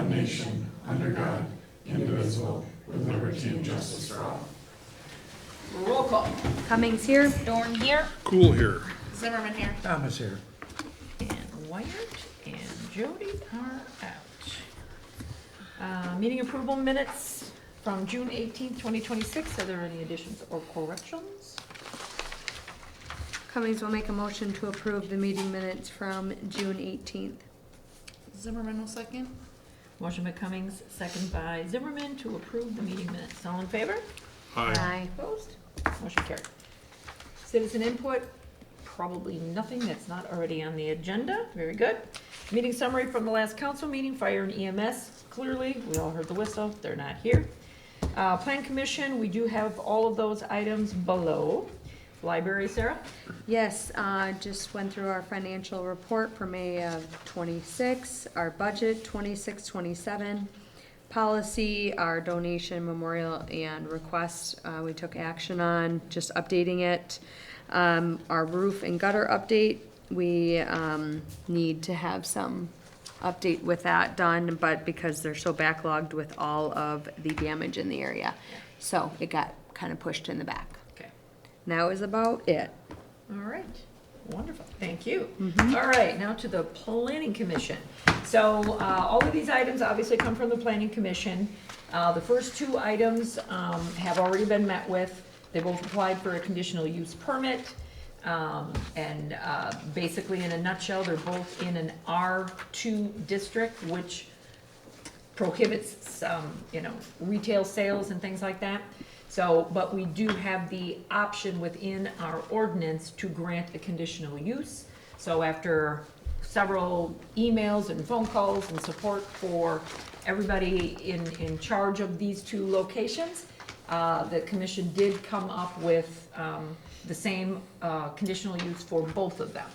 one nation, under God, indivisible, with liberty and justice for all. Roll call. Cummings here. Dorn here. Cool here. Zimmerman here. Thomas here. And Wyatt and Jody are out. Meeting approval minutes from June 18th, 2026. Are there any additions or corrections? Cummings will make a motion to approve the meeting minutes from June 18th. Zimmerman will second. Motion by Cummings, second by Zimmerman to approve the meeting minutes. All in favor? Aye. Opposed? Motion carried. Citizen input, probably nothing that's not already on the agenda. Very good. Meeting summary from the last council meeting, fire and EMS. Clearly, we all heard the whistle. They're not here. Plan commission, we do have all of those items below. Library, Sarah? Yes, just went through our financial report for May of 26, our budget 26, 27, policy, our donation, memorial, and request, we took action on, just updating it. Our roof and gutter update, we need to have some update with that done, but because they're so backlogged with all of the damage in the area, so it got kind of pushed in the back. Okay. That was about it. All right, wonderful, thank you. All right, now to the planning commission. So, all of these items obviously come from the planning commission. The first two items, have already been met with. They both applied for a conditional use permit. Basically in a nutshell, they're both in an R2 district, which prohibits some, retail sales and things like that. So, but we do have the option within our ordinance to grant a conditional use. So after several emails and phone calls and support for everybody in charge of these two locations, the commission did come up with the same conditional use for both of them.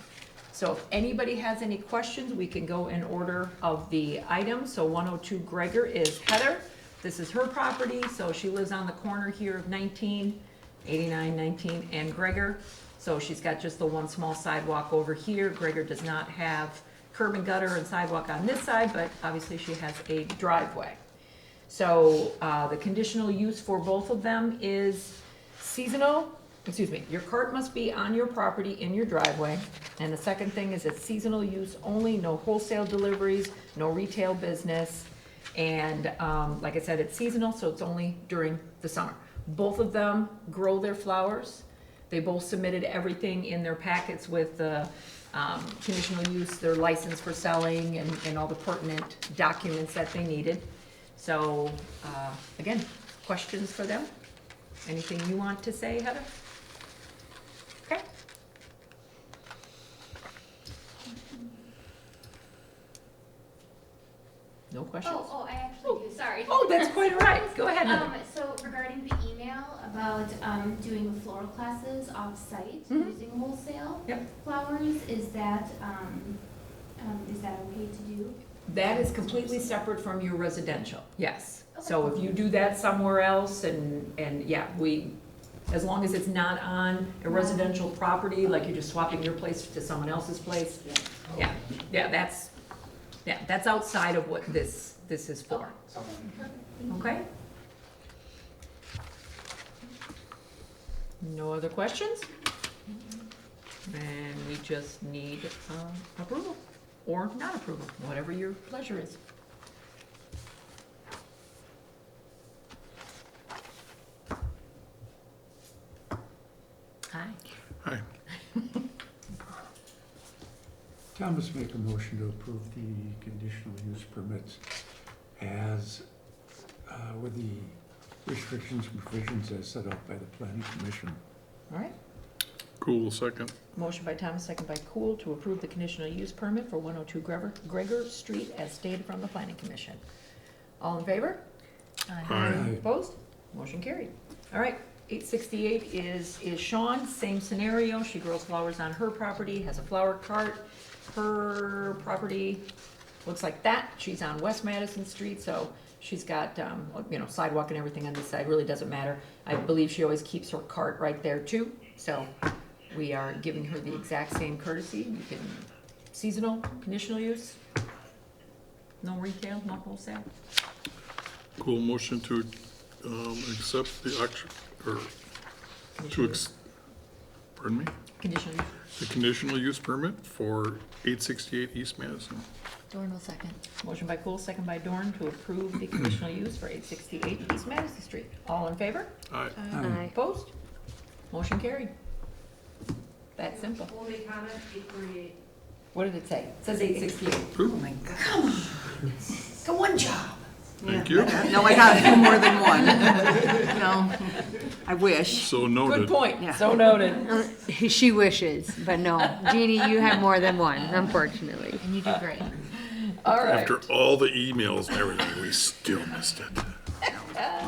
So if anybody has any questions, we can go in order of the items. So 102 Gregor is Heather. This is her property, so she lives on the corner here of 19, 89, 19, and Gregor. So she's got just the one small sidewalk over here. Gregor does not have curb and gutter and sidewalk on this side, but obviously she has a driveway. So the conditional use for both of them is your cart must be on your property in your driveway. And the second thing is it's seasonal use only, no wholesale deliveries, no retail business. And like I said, it's seasonal, so it's only during the summer. Both of them grow their flowers. They both submitted everything in their packets with the conditional use, their license for selling, and all the pertinent documents that they needed. So, again, questions for them? Anything you want to say, Heather? Okay. No questions? Oh, I actually do, sorry. Oh, that's quite all right. Go ahead, Heather. So regarding the email about doing the floral classes off-site using wholesale flowers, is that okay to do? That is completely separate from your residential, yes. Okay. So if you do that somewhere else and yeah, as long as it's not on a residential property, like you're just swapping your place to someone else's place, that's outside of what this is for. Okay? No other questions? And we just need approval or not approval, whatever your pleasure is. Hi. Hi. Thomas make a motion to approve the conditional use permits as, with the restrictions and provisions as set out by the planning commission. All right. Cool, second. Motion by Thomas, second by Cool to approve the conditional use permit for 102 Gregor Street as stated from the planning commission. All in favor? Aye. Opposed? Motion carried. All right, 868 is Sean, same scenario. She grows flowers on her property, has a flower cart. Her property looks like that. She's on West Madison Street, so she's got, sidewalk and everything on this side. Really doesn't matter. I believe she always keeps her cart right there too. So we are giving her the exact same courtesy. You can, seasonal, conditional use. No retail, no wholesale? Cool, motion to, accept the auction, or pardon me? Conditional use. The conditional use permit for 868 East Madison. Dorn will second. Motion by Cool, second by Dorn to approve the conditional use for 868 East Madison Street. All in favor? Aye. Aye. Opposed? Motion carried. That simple. Only comment, 848. What did it say? It says 868. Ooh, Go one job. thank you. No, I got a few more than one. No, I wish. So Good noted. point. Yeah. So noted. She wishes, but no. Jeannie, you have more than one, unfortunately. And you do great. All right. After all the emails and everything, we still missed it.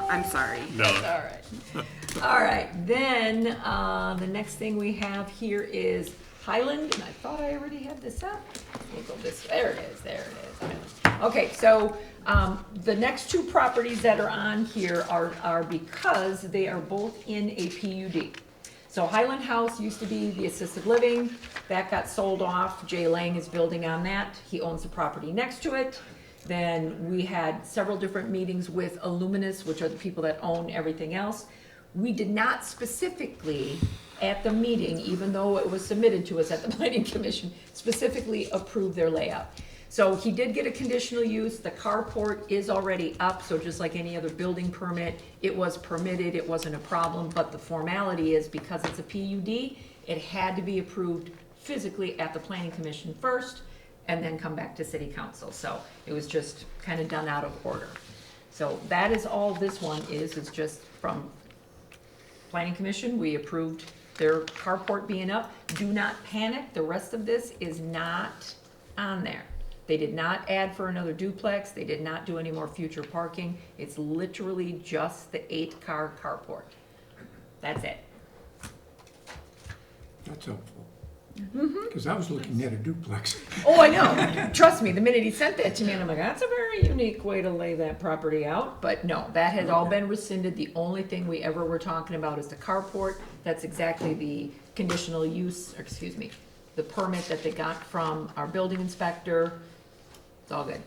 I'm sorry. No, All right. All right, then, the next thing we have here is Highland, and I thought I already had this up. We'll go this, there it is, Highland. Okay, so, the next two properties that are on here are because they are both in a PUD. So Highland House used to be the assisted living, that got sold off, Jay Lang is building on that, he owns the property next to it. Then we had several different meetings with Illuminous, which are the people that own everything else. We did not specifically, at the meeting, even though it was submitted to us at the planning commission, specifically approve their layout. So he did get a conditional use, the carport is already up, so just like any other building permit, it was permitted, it wasn't a problem, but the formality is because it's a PUD, it had to be approved physically at the planning commission first, and then come back to city council, so it was just kind of done out of order. So that is all this one is just from planning commission, we approved their carport being up. Do not panic, the rest of this is not on there. They did not add for another duplex, they did not do any more future parking, it's literally just the 8-car carport. That's it. That's helpful. Because I was looking at a duplex. Oh, I know, trust me, the minute he sent that to me, and I'm like, that's a very unique way to lay that property out, but no, that has all been rescinded, the only thing we ever were talking about is the carport, that's exactly the conditional use, or excuse me, the permit that they got from our building inspector, it's all good.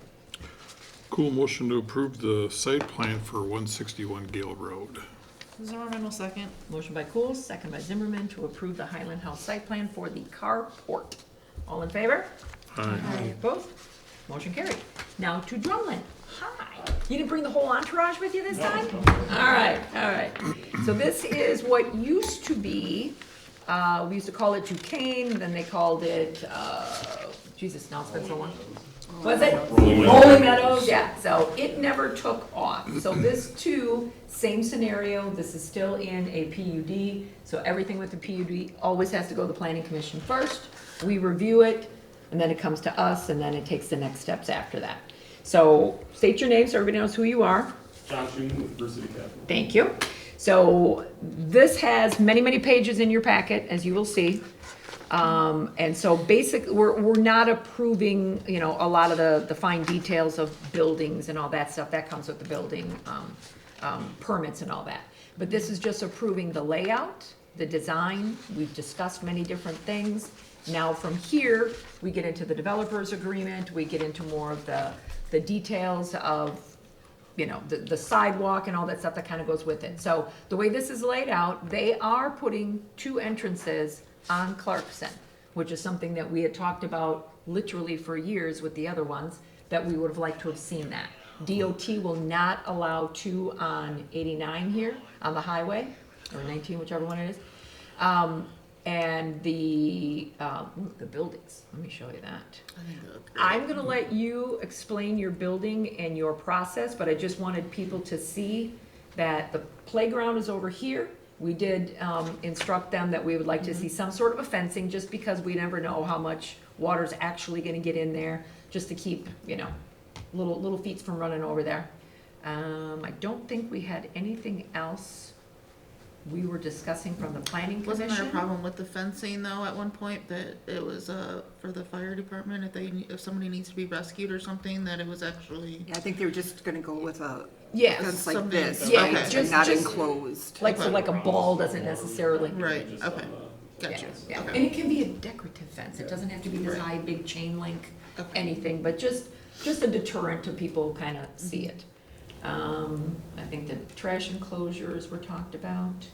cool, motion to approve the site plan for 161 Gale Road. Zimmerman will second. Motion by Cool, second by Zimmerman to approve the Highland House site plan for the carport. All in favor? Aye. Opposed? Motion carried. Now to Drumlin. Hi. You didn't bring the whole entourage with you this time? All right, all right. So this is what used to be, we used to call it Duquesne, then they called it, Jesus, now it's been so long. Was it? Rolling Meadows, yeah, so it never took off. So this too, same scenario, this is still in a PUD, so everything with the PUD always has to go to the planning commission first. We review it, and then it comes to us, and then it takes the next steps after that. So state your name so everybody knows who you are. John Schuman with First City Capital. Thank you. So this has many, many pages in your packet, as you will see. And so basically, we're not approving, you know, a lot of the fine details of buildings and all that stuff. That comes with the building, permits and all that. But this is just approving the layout, the design. We've discussed many different things. Now from here, we get into the developer's agreement, we get into more of the details of, you know, the sidewalk and all that stuff that kind of goes with it. So the way this is laid out, they are putting 2 entrances on Clarkson, which is something that we had talked about literally for years with the other ones, that we would have liked to have seen that. DOT will not allow 2 on 89 here, on the highway, or 19, whichever one it is. And the buildings, let me show you that. I'm gonna let you explain your building and your process, but I just wanted people to see that the playground is over here. We did instruct them that we would like to see some sort of a fencing, just because we never know how much water's actually gonna get in there, just to keep, you know, little feet from running over there. I don't think we had anything else we were discussing from the planning commission. Wasn't there a problem with the fencing though at one point, that it was for the fire department, if somebody needs to be rescued or something, that it was actually? Yeah, I think they were just gonna go with a Yes. fence like Something- this, Yeah, right? okay. And just- not just- enclosed. Like, so like a ball doesn't necessarily. Right, okay, Yeah, gotcha, yeah. And okay. it can be a decorative fence, it doesn't have to be this Right. high, big chain link, Okay. anything, but just just a deterrent to people kind of see it. I think the trash enclosures were talked about.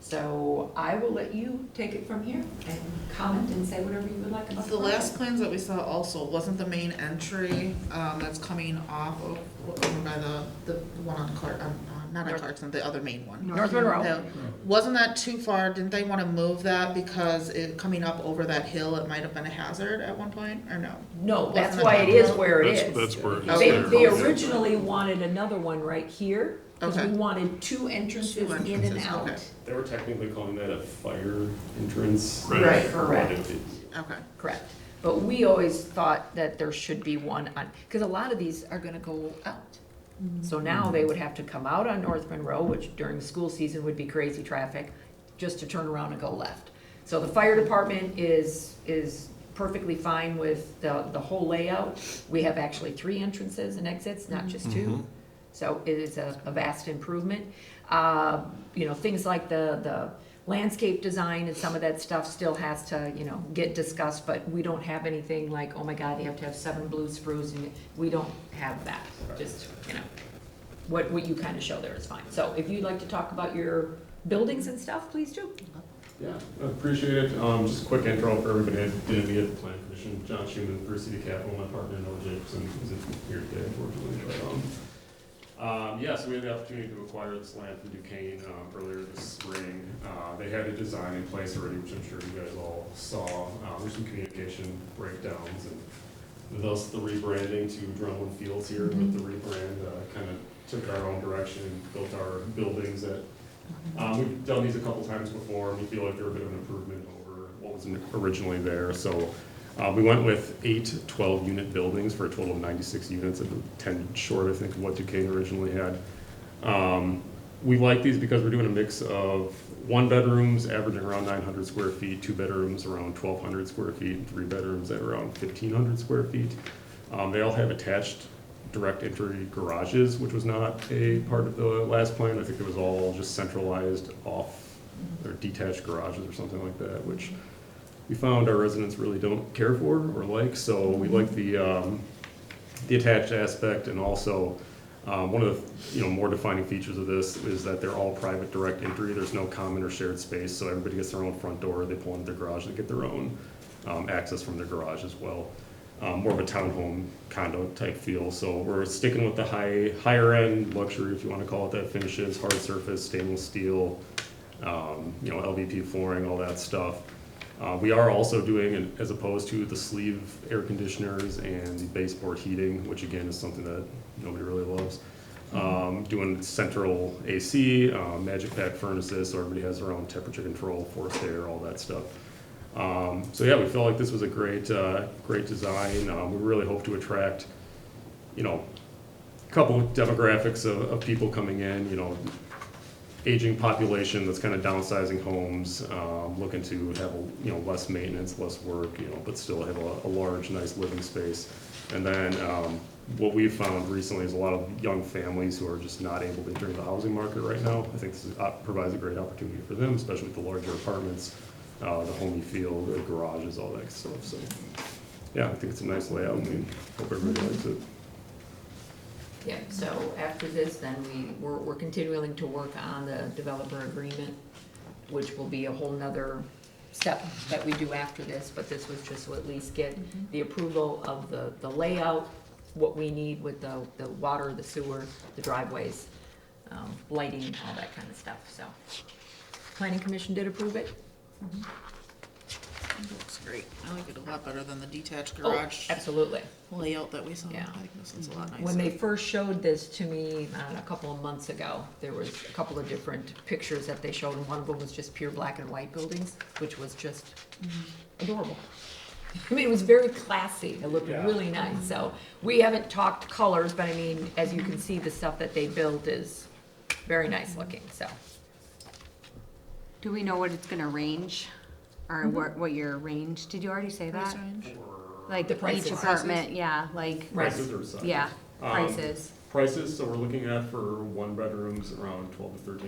So I will let you take it from here and comment and say whatever you would like about The last plans that we saw also wasn't the main entry, that's coming off of, over by the one on Clark, not on North- Clarkson, the other main one. North Monroe. No. Wasn't that too far? Didn't they wanna move that because it, coming up over that hill, it might have been a hazard at one point, or no? No, that's Wasn't why it it is Monroe? where it That's is. where it's They, there. they originally wanted another one right here, because we Okay. wanted two entrances Two in and entrances, out. okay. They were technically calling that a fire entrance. Right. Correct. Okay. Correct. But we always thought that there should be one on, because a lot of these are gonna go out. So now they would have to come out on North Monroe, which during the school season would be crazy traffic, just to turn around and go left. So the fire department is perfectly fine with the whole layout. We have actually 3 entrances and exits, not just 2. So it is a vast improvement. You know, things like the landscape design and some of that stuff still has to, you know, get discussed, but we don't have anything like, oh my God, you have to have 7 blue sprues, and we don't have that. Just, you know, what you kind of show there is fine. So if you'd like to talk about your buildings and stuff, please do. Yeah, I appreciate it. Just a quick intro for everybody that didn't be at the plan commission. John Schuman, First City Capital, my partner Noah Jacobson, isn't here today unfortunately, but, yeah, so we had the opportunity to acquire this land from Duquesne, earlier this spring. They had a design in place already, which I'm sure you guys all saw. There's some communication breakdowns, and thus the rebranding to Drumlin Fields here with the rebrand, kind of took our own direction, built our buildings that, we've done these a couple times before, and we feel like they're a bit of an improvement over what was originally there. So we went with 8 12-unit buildings for a total of 96 units, and 10 short, I think, of what Duquesne originally had. We like these because we're doing a mix of 1-bedrooms averaging around 900 square feet, 2-bedrooms around 1,200 square feet, and 3-bedrooms at around 1,500 square feet. They all have attached direct entry garages, which was not a part of the last plan. I think it was all just centralized off, or detached garages or something like that, which we found our residents really don't care for or like, so we like the attached aspect. And also one of the more defining features of this is that they're all private direct entry. There's no common or shared space, so everybody gets their own front door. They pull into their garage, they get their own access from their garage as well. More of a townhome condo type feel. So we're sticking with the higher end luxury, if you want to call it that, finishes, hard surface, stainless steel, LVP flooring, all that stuff. We are also doing, as opposed to the sleeve air conditioners and the baseboard heating, which again is something that nobody really loves, doing central AC, magic pack furnaces, so everybody has their own temperature control, forced air, all that stuff. So yeah, we felt like this was a great design. We really hope to attract, a couple of demographics of people coming in, aging population that's kind of downsizing homes, looking to have less maintenance, less work, but still have a large, nice living space. And then what we've found recently is a lot of young families who are just not able to enter the housing market right now. I think this provides a great opportunity for them, especially with the larger apartments, the homey feel, the garages, all that stuff. So yeah, I think it's a nice layout, and we hope everybody likes it. Yeah, so after this, then we're continuing to work on the developer agreement, which will be a whole nother step that we do after this, but this was just to at least get the approval of the layout, what we need with the water, the sewer, the driveways, lighting, all that kind of stuff, so. Planning Commission did approve it? It looks great. I like it a lot better than the detached Oh, garage absolutely. layout that we saw. Yeah. I think this is a lot nicer. When they first showed this to me, I don't know, a couple of months ago, there was a couple of different pictures that they showed, and one of them was just pure black and white buildings, which was just adorable. I mean, it was very classy, it looked really nice, so we haven't talked colors, but I mean, as you can see, the stuff that they built is very nice looking, so. Do we know what it's gonna range? Or what your range, did you already say Price that? range? Like The prices. each apartment, yeah, like, Prices or size? yeah, prices. Prices, so we're looking at for 1-bedrooms around 1,200 to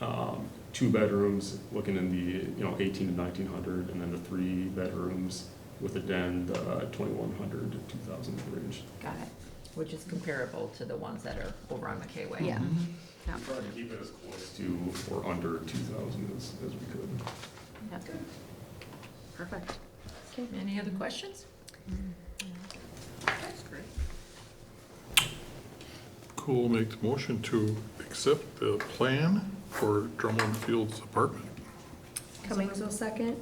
1,300. 2-bedrooms looking in the 1,800 to 1,900, and then the 3-bedrooms with the den, the 2100 to 2000 range. Got it. Which is comparable to the ones that are over on McKay Way. Yeah. Try to keep it as close to or under 2000 as we could. Yep. Perfect. Any other questions? That's great. Cool, make the motion to accept the plan for Drumlin Fields apartment. Cummings will second.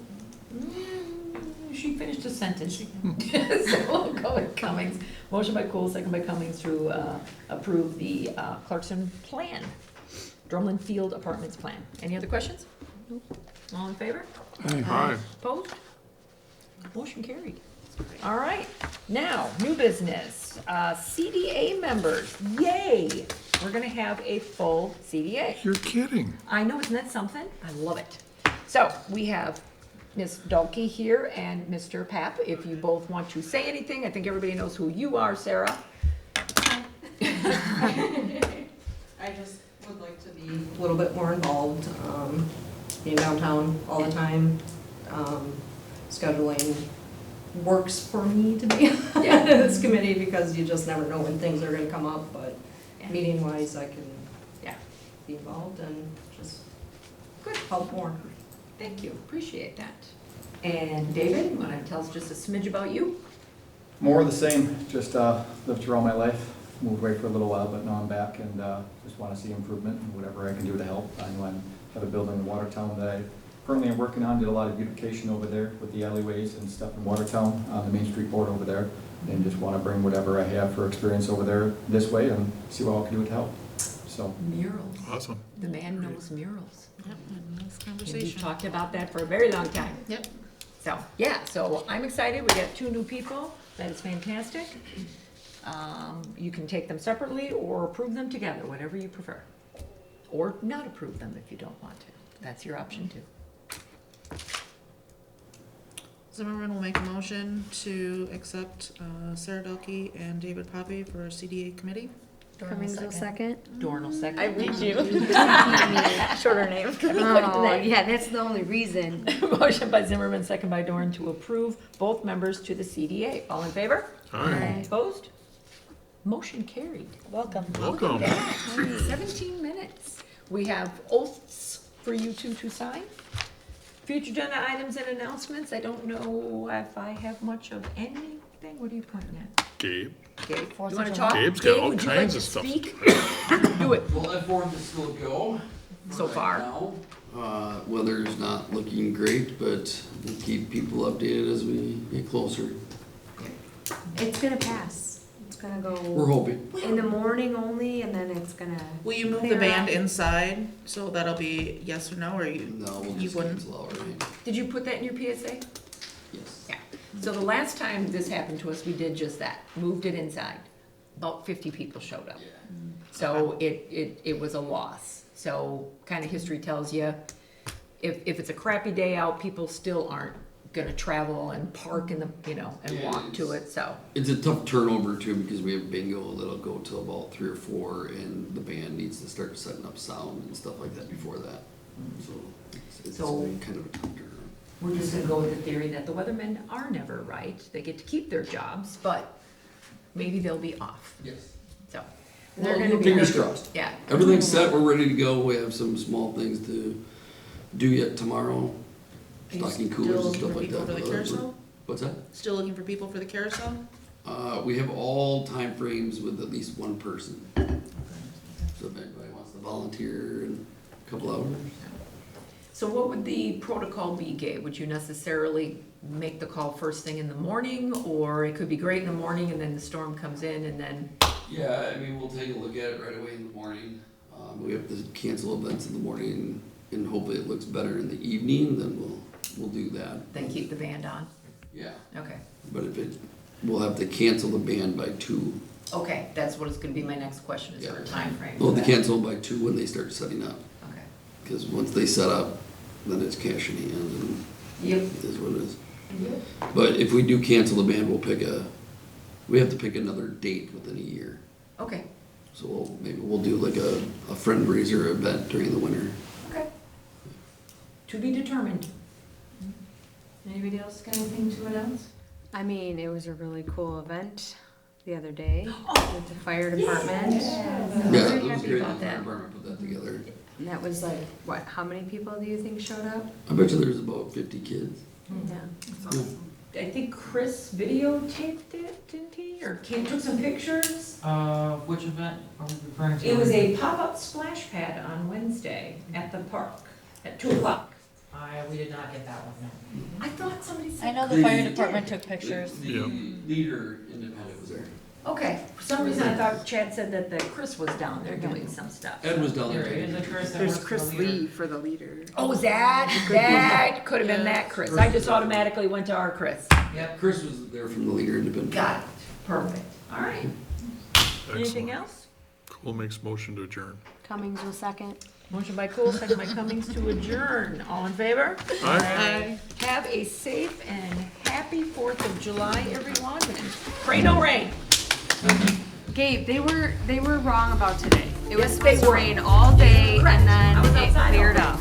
She finished a sentence. So we'll go with Cummings. Motion by Cool, second by Cummings to approve the Clarkson plan. Drumlin Field Apartments plan. Any other questions? All in favor? Aye. Opposed? Motion carried. All right, now, new business. CDA members, yay! We're gonna have a full CDA. You're kidding. I know, isn't that something? I love it. So, we have Ms. Dahlke here and Mr. Paape. If you both want to say anything, I think everybody knows who you are, Sarah. I just would like to be a little bit more involved, being downtown all the time. Scheduling works for me to be on this committee because you just never know when things are gonna come up, but Yeah. meeting wise, I can Yeah. be involved and just help more. Thank you, appreciate that. And David, you wanna tell us just a smidge about you? More of the same, just lived here all my life, moved away for a little while, but now I'm back and just want to see improvement and whatever I can do to help. I know I have a building in Watertown that I currently am working on, did a lot of beautification over there with the alleyways and stuff in Watertown, on the Main Street board over there, and just want to bring whatever I have for experience over there this way and see what I can do to help, so. Murals. Awesome. The man knows murals. Yep, and nice And we've conversation. talked about that for a very long time. Yep. So, yeah, so I'm excited, we got 2 new people, that is fantastic. You can take them separately or approve them together, whatever you prefer. Or not approve them if you don't want to, that's your option too. Zimmerman will make a motion to accept Sarah Dahlke and David Paape for CDA committee. Cummings will second. Dorn will second. I beat you. Shorter name. Oh, yeah, that's the only reason. Motion by Zimmerman, second by Dorn to approve both members to the CDA. All in favor? Aye. Opposed? Motion carried. Welcome. Welcome. 17 minutes. We have oaths for you two to sign. Future agenda items and announcements. I don't know if I have much of anything. What are you pointing at? Gabe. Gabe, you wanna talk? Gabe's got Gabe, all would you like kinds to of stuff. speak? Do it. Well, F1 is still go. So far. Now. Weather's not looking great, but we'll keep people updated as we get closer. It's gonna pass. It's gonna We're go hoping. in the morning only, and then it's gonna, Will you move the Clear band out. inside, so that'll be yes or no, or you? No, we'll You just wouldn't? cancel out, right? Did you put that in your PSA? Yes. Yeah. So the last time this happened to us, we did just that, moved it inside. About 50 people showed up. Yeah. So it was a loss. So kind of history tells you, if it's a crappy day out, people still aren't gonna travel and park in the, and Yeah, walk to it, so. It's a tough turnover too, because we have bingo that'll go till about 3 or 4, and the band needs to start setting up sound and stuff like that before that. So it's So- kind of a tough turnaround. We're just gonna go with the theory that the weathermen are never right. They get to keep their jobs, but maybe they'll be off, Yes. so. They're gonna be- Fingers crossed. Yeah. Everything's set, we're ready to go. We have some small things to do yet tomorrow. Are you Stocking still coolers and looking stuff for like people that. for the carousel? What's that? Still looking for people for the carousel? We have all timeframes with at least one person. So if anybody wants to volunteer in a couple hours. So what would the protocol be, Gabe? Would you necessarily make the call first thing in the morning, or it could be great in the morning and then the storm comes in and then? Yeah, I mean, we'll take a look at it right away in the morning. We have to cancel events in the morning and hopefully it looks better in the evening, then we'll do that. Then keep the band on? Yeah, Okay. but we'll have to cancel the band by 2. Okay, that's what is gonna be my next question, is there a timeframe? We'll for have to that? cancel by 2 when they start setting up. Okay. Because once they set up, then it's cash in hand and Yep. it is what it is. But if we do cancel the band, we have to pick another date within a year. Okay, So maybe we'll do like a fundraiser event during the winter. okay. To be determined. Anybody else got anything to announce? I mean, it was a really cool event the other day with the fire department. Yeah, Very it was happy great, about the fire that. department put that together. And that was like, what, how many people do you think showed up? I bet you there's about 50 kids. Yeah. I think Chris videotaped it, didn't he? Or took some pictures? Which event are we referring to? It was a pop-up splash pad on Wednesday at the park at 2:00. We did not get that one, no. I thought somebody said. I know the fire department took pictures. The Yeah. leader independent was there. Okay, for some reason I thought Chad said that Chris was down there doing some stuff. Ed was down There there. is a Chris that There's works for Chris the leader. Lee for the leader. Oh, was that could have been that Chris. I just automatically went to our Chris. Yep. Chris was there from the leader independent. Got it, perfect. All right, anything Excellent. else? Cool makes motion to adjourn. Cummings will second. Motion by Cool, second by Cummings to adjourn. All in favor? Aye. Have a safe and happy 4th of July, everyone, and pray no rain. Gabe, they were wrong about today. It was Yes, they supposed to were. rain all day Correct. and I was then it outside all cleared day. up.